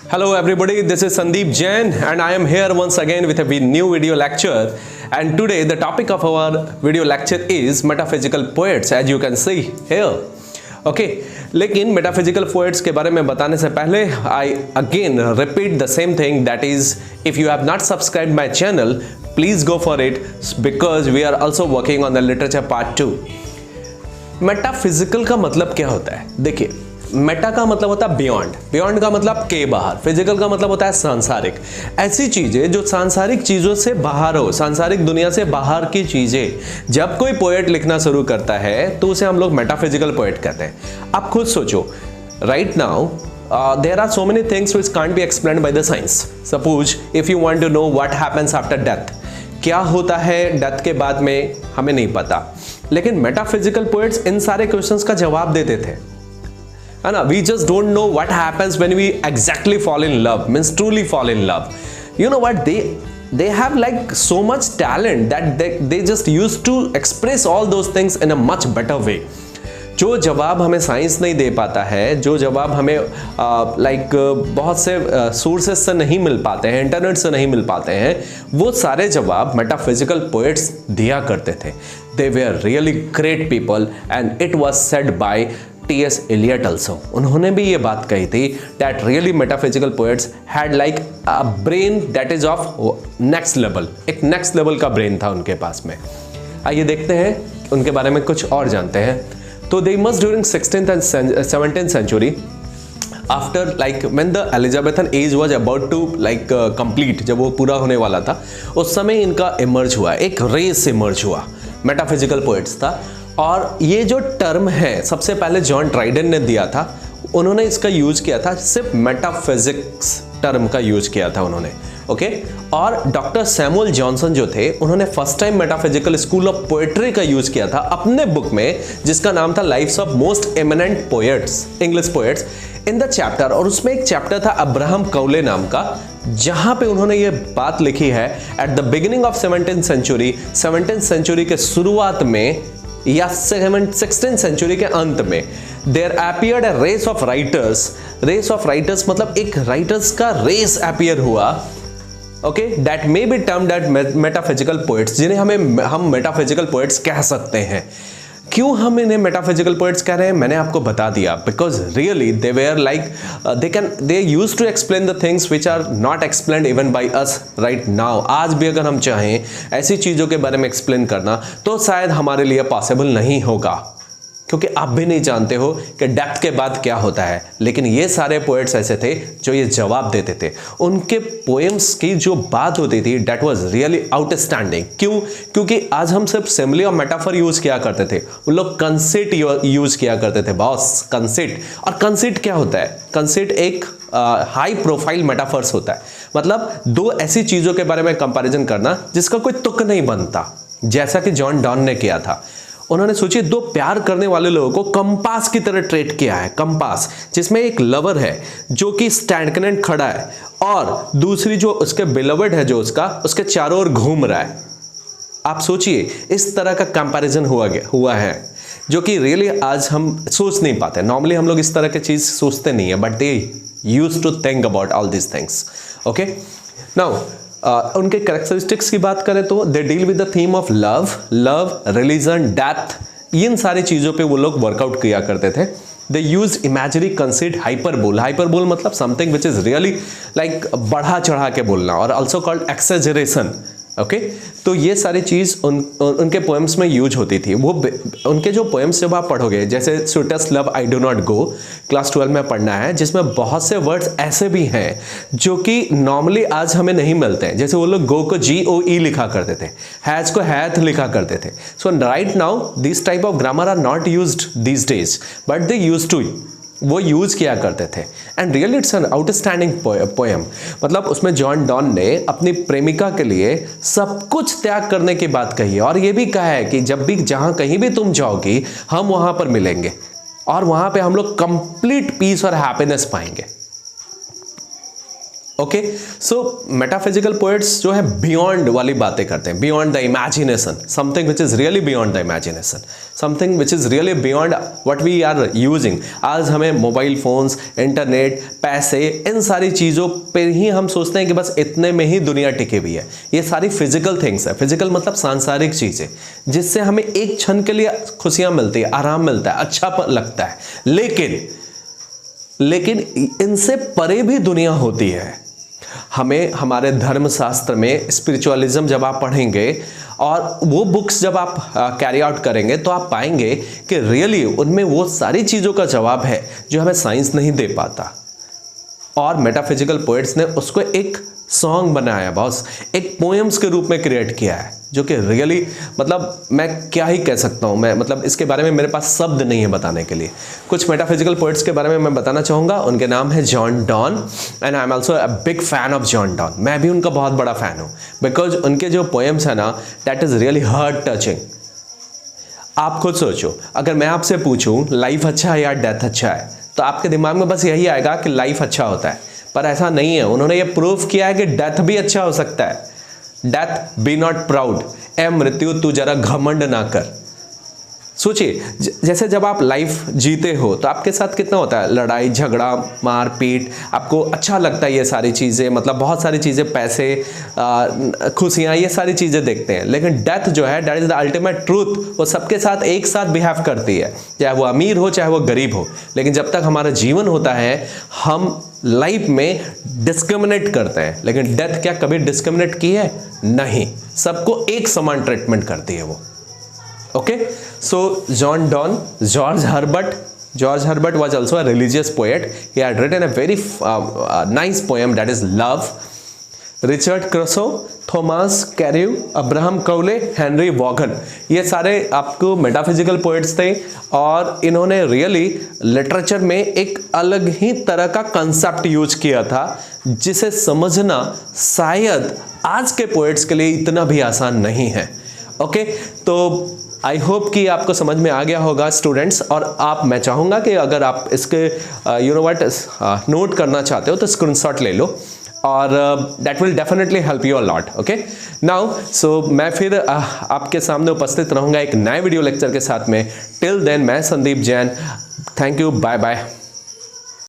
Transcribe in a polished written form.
Hello everybody, this is Sandeep Jain and I am here once again with a new video lecture, and today the topic of our video lecture is metaphysical poets, as you can see here. Okay, लेकिन metaphysical poets के बारे में बताने से पहले I again repeat the same thing, that is, if you have not subscribed my channel, please go for it because we are also working on the literature part 2. Metaphysical का मतलब क्या होता है? देखिए, मेटा का मतलब होता है बियॉन्ड, बियॉन्ड का मतलब के बाहर, फिजिकल का मतलब होता है सांसारिक। ऐसी चीजें जो सांसारिक चीजों से बाहर हो, सांसारिक दुनिया से बाहर की चीजें जब कोई पोएट लिखना शुरू करता है तो उसे हम लोग मेटाफिजिकल पोएट कहते हैं। आप खुद सोचो, right now there are so many things which can't be explained by the science. Suppose if you want to know what happens after death, क्या होता है डेथ के बाद में, हमें नहीं पता, लेकिन मेटाफिजिकल पोएट्स इन सारे क्वेश्चंस का जवाब देते थे, है ना। We just don't know what happens when we exactly fall in love, means truly fall in love. You know what, they have like so much talent that they just used to express all those things in a much better way. जो जवाब हमें science नहीं दे पाता है, जो जवाब हमें बहुत से सोर्सेस से नहीं मिल पाते हैं, इंटरनेट से नहीं मिल पाते हैं, वो सारे जवाब मेटाफिजिकल पोएट्स दिया करते थे। They were really great people and it was said by T.S. Eliot also. उन्होंने भी ये बात कही थी that really metaphysical poets had like a brain that is of next level. एक next level का brain था उनके पास में। आइए देखते हैं उनके बारे में कुछ और जानते हैं। तो they must during 16th and 17th century, after like when the Elizabethan age was about to complete, जब वो पूरा होने वाला था, उस समय इनका इमर्ज हुआ, एक रेस इमर्ज हुआ, मेटाफिजिकल पोएट्स था। और ये जो टर्म है सबसे पहले जॉन ड्राइडन ने दिया था, उन्होंने इसका यूज किया था, सिर्फ मेटाफिजिक्स टर्म का यूज किया था उन्होंने, ओके। और डॉक्टर सैमुअल जॉनसन जो थे, उन्होंने first time metaphysical school of poetry का यूज किया था अपने बुक में, जिसका नाम था lives of most eminent poets, English poets in the chapter. और उसमें एक चैप्टर था अब्राहम कौले नाम का, जहां पे उन्होंने ये बात लिखी है, at the beginning of 17th century के शुरुआत में या 16th सेंचुरी के अंत में, there appeared a race of writers. Race of writers मतलब एक राइटर्स का रेस अपीयर हुआ, okay, that may be termed at metaphysical poets, जिन्हें हम मेटाफिजिकल पोएट्स कह सकते हैं। क्यों हम इन्हें मेटाफिजिकल पोएट्स कह रहे हैं, मैंने आपको बता दिया, because really they were they used to explain the things which are not explained even by us right now. आज भी अगर हम चाहें ऐसी चीज़ों के बारे में एक्सप्लेन करना तो शायद हमारे लिए पॉसिबल नहीं होगा, क्योंकि आप भी नहीं जानते हो कि डेथ के बाद क्या होता है। लेकिन ये सारे पोएट्स ऐसे थे जो ये जवाब देते थे। उनके पोएम्स की जो बात होती थी, डेट वाज रियली आउटस्टैंडिंग। क्यों? क्योंकि आज हम सिर्फ सिमिली और मेटाफर यूज किया करते थे, उन लोग कंसेट यूज किया करते थे, बॉस, कंसेट। और कंसेट क्या होता है? कंसेट एक हाई प्रोफाइल मेटाफर्स होता है, मतलब दो ऐसी चीजों के बारे में कंपैरिजन करना जिसका कोई तुक नहीं बनता, जैसा कि जॉन डॉन ने किया था। उन्होंने सोचिए, दो प्यार करने वाले लोगों को कंपास की तरह ट्रीट किया है, कंपास, जिसमें एक लवर है जो कि स्टैंडकनेंट खड़ा है और दूसरी जो उसके बिलवर्ड है जो उसके चारों ओर घूम रहा है। आप सोचिए, इस तरह का कंपैरिजन हुआ है जो कि रियली आज हम सोच नहीं पाते। नॉर्मली हम लोग इस तरह की चीज सोचते नहीं है, but they used to think about all this things, okay. Now उनके कैरेक्टरिस्टिक्स की बात करें तो they deal with the theme of love, religion, death, इन सारी चीज़ों पे वो लोग वर्कआउट किया करते थे। They use imagery, conceit, hyperbole. Hyperbole मतलब something which is really like बढ़ा चढ़ा के बोलना, और ऑल्सो कॉल्ड एक्सेजरेशन, ओके। तो ये सारी चीज़ उनके पोएम्स में यूज होती थी। वो उनके जो पोएम्स जब आप पढ़ोगे, जैसे sweetest love I do not go, class 12 में पढ़ना है, जिसमें बहुत से वर्ड्स ऐसे भी हैं जो कि नॉर्मली आज हमें नहीं मिलते हैं। जैसे वो लोग गो को GOE लिखा करते थे, हैज को हैथ लिखा करते थे। So right now this type of grammar are not used these days, but they used to, वो यूज किया करते थे। And really it's an outstanding poem. मतलब उसमें जॉन डॉन ने अपनी प्रेमिका के लिए सब कुछ त्याग करने की बात कही है, और ये भी कहा है कि जब भी जहां कहीं भी तुम जाओगी, हम वहां पर मिलेंगे और वहां पे हम लोग कंप्लीट पीस और हैप्पीनेस पाएंगे। ओके, सो मेटाफिजिकल पोएट्स जो है बियॉन्ड वाली बातें करते हैं, beyond the imagination, something which is really beyond the imagination, something which is really beyond what we are using. आज हमें मोबाइल फोन्स, इंटरनेट, पैसे, इन सारी चीज़ों पे ही हम सोचते हैं कि बस इतने में ही दुनिया टिकी हुई है। ये सारी फिजिकल थिंग्स है, फिजिकल मतलब सांसारिक चीज़ें, जिससे हमें एक क्षण के लिए खुशियाँ मिलती है, आराम मिलता है, अच्छा लगता है, लेकिन इनसे परे भी दुनिया होती है। हमें हमारे धर्मशास्त्र में स्पिरिचुअलिज्म जब आप पढ़ेंगे और वो बुक्स जब आप कैरी आउट करेंगे तो आप पाएंगे कि रियली उनमें वो सारी चीज़ों का जवाब है जो हमें साइंस नहीं दे पाता। और मेटाफिजिकल पोएट्स ने उसको एक सॉन्ग बनाया, बॉस, एक पोएम्स के रूप में क्रिएट किया है, जो कि रियली मतलब मैं क्या ही कह सकता हूँ, मैं मतलब इसके बारे में मेरे पास शब्द नहीं है बताने के लिए। कुछ मेटाफिजिकल पोएट्स के बारे में मैं बताना चाहूँगा। उनके नाम है John Donne and I am also a big fan of John Donne. मैं भी उनका बहुत बड़ा फ़ैन हूँ बिकॉज उनके जो पोएम्स है ना, that is really heart touching. आप खुद सोचो, अगर मैं आपसे पूछूँ लाइफ अच्छा है या डेथ अच्छा है, तो आपके दिमाग में बस यही आएगा कि लाइफ अच्छा होता है, पर ऐसा नहीं है। उन्होंने ये प्रूव किया है कि डेथ भी अच्छा हो सकता है। डेथ बी नॉट प्राउड, ए मृत्यु तू जरा घमंड ना कर। सोचिए, जैसे जब आप लाइफ जीते हो तो आपके साथ कितना होता है, लड़ाई झगड़ा, मारपीट, आपको अच्छा लगता है ये सारी चीज़ें, मतलब बहुत सारी चीज़ें, पैसे, खुशियाँ, ये सारी चीज़ें देखते हैं। लेकिन डेथ जो है, that is the ultimate truth, वो सबके साथ एक साथ बिहेव करती है, चाहे वो अमीर हो चाहे वो गरीब हो। लेकिन जब तक हमारा जीवन होता है हम लाइफ में डिस्क्रिमिनेट करते हैं, लेकिन डेथ क्या कभी डिस्क्रिमिनेट की है? नहीं, सबको एक समान ट्रीटमेंट करती है वो। Okay, so George Herbert was also a religious poet. He had written a very nice poem, that is Love. Richard Crusoe, Thomas Carew, Abraham Cowley, Henry Vaughan, ये सारे आपको मेटाफिजिकल पोएट्स थे और इन्होंने रियली लिटरेचर में एक अलग ही तरह का कंसेप्ट यूज किया था, जिसे समझना शायद आज के पोएट्स के लिए इतना भी आसान नहीं है। ओके, तो आई होप कि आपको समझ में आ गया होगा स्टूडेंट्स। और मैं चाहूँगा कि अगर आप इसके नोट करना चाहते हो तो स्क्रीनशॉट ले लो और that will definitely help you a lot. Okay, now so मैं फिर आपके सामने उपस्थित रहूँगा एक नए वीडियो लेक्चर के साथ में। टिल देन मैं Sandeep Jain, thank you, bye bye.